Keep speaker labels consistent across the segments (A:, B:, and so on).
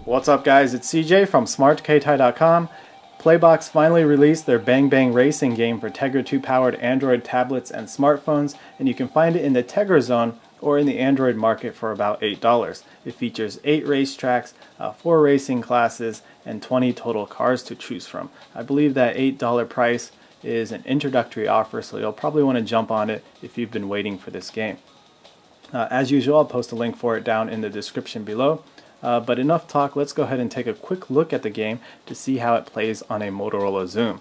A: What's up guys, it's CJ from smartkeitai.com. Playbox finally released their Bang Bang Racing game for Tegra 2 powered Android tablets and smartphones, and you can find it in the Tegra Zone or in the Android market for about $8. It features 8 racetracks, 4 racing classes, and 20 total cars to choose from. I believe that $8 price is an introductory offer, so you'll probably want to jump on it if you've been waiting for this game. As usual, I'll post a link for it down in the description below. But enough talk, let's go ahead and take a quick look at the game to see how it plays on a Motorola Xoom.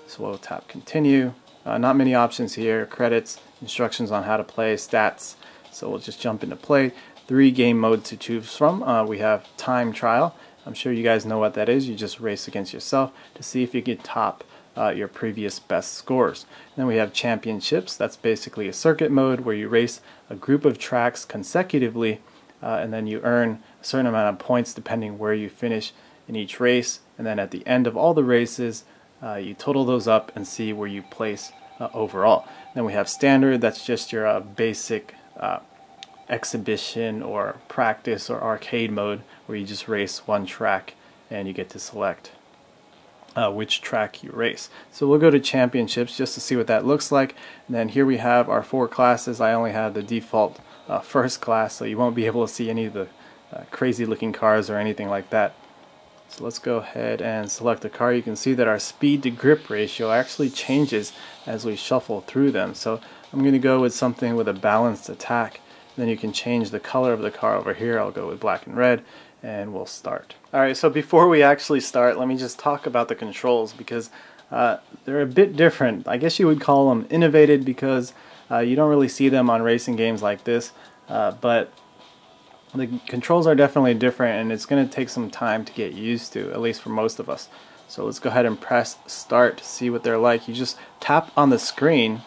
A: So we'll tap continue. Not many options here: credits, instructions on how to play, stats. So we'll just jump into play. 3 game modes to choose from. We have time trial. I'm sure you guys know what that is. You just race against yourself to see if you can top your previous best scores. And then we have championships. That's basically a circuit mode where you race a group of tracks consecutively, and then you earn a certain amount of points depending where you finish in each race. And then at the end of all the races, you total those up and see where you place overall. Then we have standard. That's just your basic exhibition or practice or arcade mode, where you just race one track and you get to select which track you race. So we'll go to championships just to see what that looks like. And then here we have our 4 classes. I only have the default first class, so you won't be able to see any of the crazy looking cars or anything like that. So let's go ahead and select a car. You can see that our speed to grip ratio actually changes as we shuffle through them. So I'm going to go with something with a balanced attack. Then you can change the color of the car over here. I'll go with black and red, and we'll start. Alright, so before we actually start, let me just talk about the controls, because they're a bit different. I guess you would call them innovated, because you don't really see them on racing games like this, but the controls are definitely different, and it's going to take some time to get used to, at least for most of us. So let's go ahead and press start to see what they're like. You just tap on the screen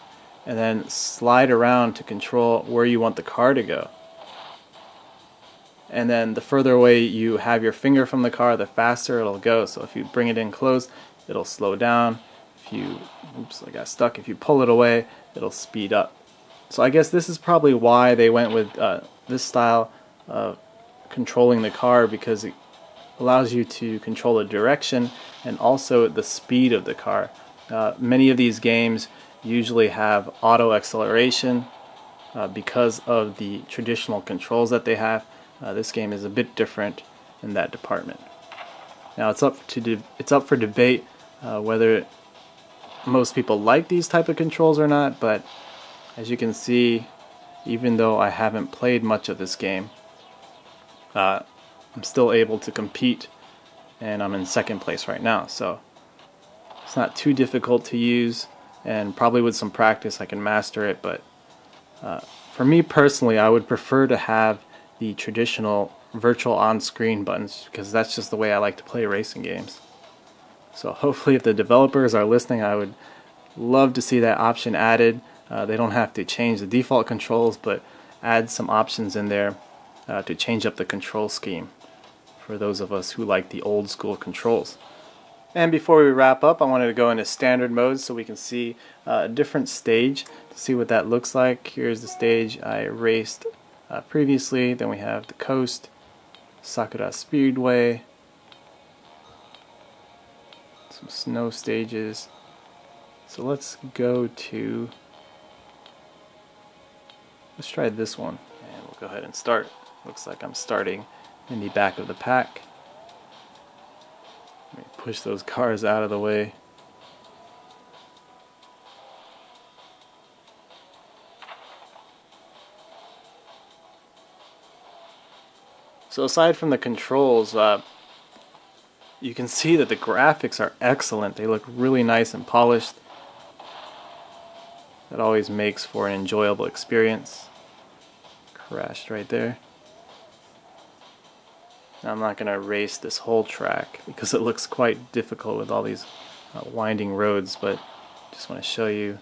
A: and then slide around to control where you want the car to go. And then the further away you have your finger from the car, the faster it'll go. So if you bring it in close, it'll slow down. If you, oops, I got stuck. If you pull it away, it'll speed up. So I guess this is probably why they went with this style of controlling the car, because it allows you to control the direction and also the speed of the car. Many of these games usually have auto acceleration because of the traditional controls that they have. This game is a bit different in that department. Now it's up for debate whether most people like these type of controls or not, but as you can see, even though I haven't played much of this game, I'm still able to compete, and I'm in second place right now. So it's not too difficult to use, and probably with some practice I can master it. But for me personally, I would prefer to have the traditional virtual on-screen buttons, because that's just the way I like to play racing games. So hopefully, if the developers are listening, I would love to see that option added. They don't have to change the default controls, but add some options in there to change up the control scheme for those of us who like the old school controls. And before we wrap up, I wanted to go into standard mode so we can see a different stage to see what that looks like. Here's the stage I raced previously. Then we have the coast, Sakura Speedway, some snow stages. So let's try this one, and we'll go ahead and start. Looks like I'm starting in the back of the pack. Let me push those cars out of the way. So aside from the controls, you can see that the graphics are excellent. They look really nice and polished. That always makes for an enjoyable experience. Crashed right there. Now I'm not going to race this whole track because it looks quite difficult with all these winding roads, but just want to show you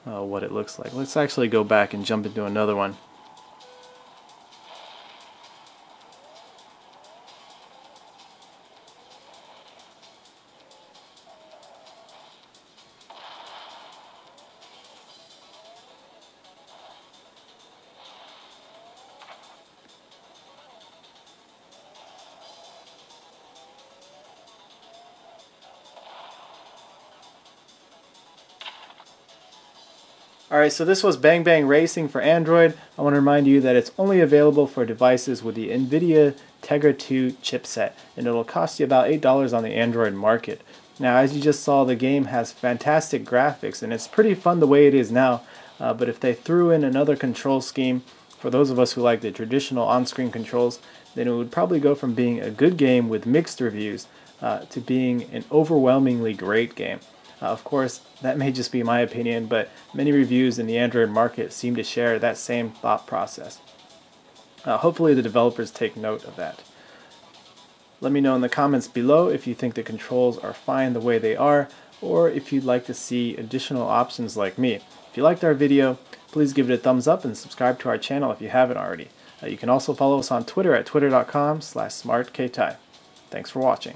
A: what it looks like. Let's actually go back and jump into another one. Alright, so this was Bang Bang Racing for Android. I want to remind you that it's only available for devices with the Nvidia Tegra 2 chipset, and it'll cost you about $8 on the Android market. Now, as you just saw, the game has fantastic graphics, and it's pretty fun the way it is now, but if they threw in another control scheme, for those of us who like the traditional on-screen controls, then it would probably go from being a good game with mixed reviews to being an overwhelmingly great game. Of course, that may just be my opinion, but many reviews in the Android market seem to share that same thought process. Hopefully the developers take note of that. Let me know in the comments below if you think the controls are fine the way they are, or if you'd like to see additional options like me. If you liked our video, please give it a thumbs up and subscribe to our channel if you haven't already. You can also follow us on Twitter at twitter.com/smartktye. Thanks for watching.